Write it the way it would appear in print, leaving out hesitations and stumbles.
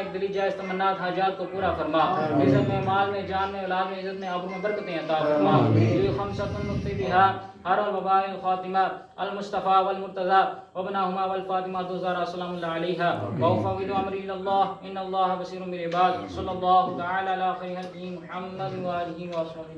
एक दिली जायज़ तमन्नात हाजात को पूरा फरमा। इज़्ज़त में, माल में, जान में, औलाद में, इज़्ज़त में, आबरू में बरकतें अता फरमा। ये खमसतुन नुक्तिबिहा हर वबाइल खातिमा अल मुस्तफ़ा वल मुर्तज़ा वबनाहुमा वल फातिमा दुज़ारा सलामुल्लाह अलैहा व फ़विदु अमरी इलल्लाह इन्नल्लाह बसीरुम बिल इबाद सल्लल्लाहु तआला अला खैरिल खल्क़ि मुहम्मद व आलिहि व अस्हाबिहि